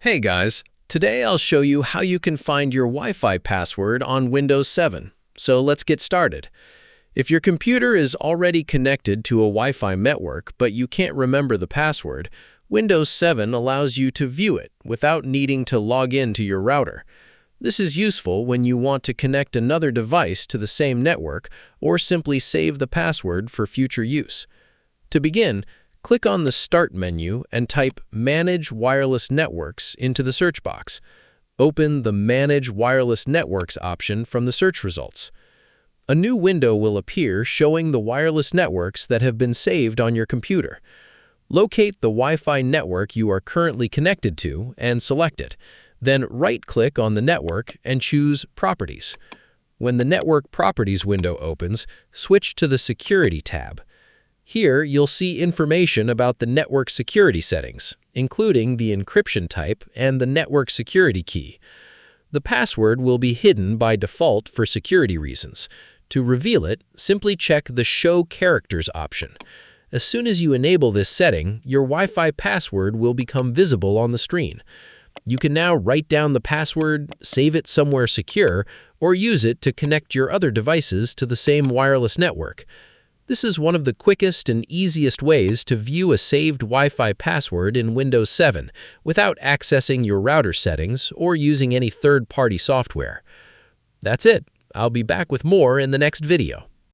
Hey guys, today I'll show you how you can find your Wi-Fi password on Windows 7. So let's get started. If your computer is already connected to a Wi-Fi network but you can't remember the password, Windows 7 allows you to view it without needing to log in to your router. This is useful when you want to connect another device to the same network or simply save the password for future use. To begin, click on the Start menu and type Manage Wireless Networks into the search box. Open the Manage Wireless Networks option from the search results. A new window will appear showing the wireless networks that have been saved on your computer. Locate the Wi-Fi network you are currently connected to and select it. Then right-click on the network and choose Properties. When the Network Properties window opens, switch to the Security tab. Here, you'll see information about the network security settings, including the encryption type and the network security key. The password will be hidden by default for security reasons. To reveal it, simply check the Show Characters option. As soon as you enable this setting, your Wi-Fi password will become visible on the screen. You can now write down the password, save it somewhere secure, or use it to connect your other devices to the same wireless network. This is one of the quickest and easiest ways to view a saved Wi-Fi password in Windows 7 without accessing your router settings or using any third-party software. That's it. I'll be back with more in the next video.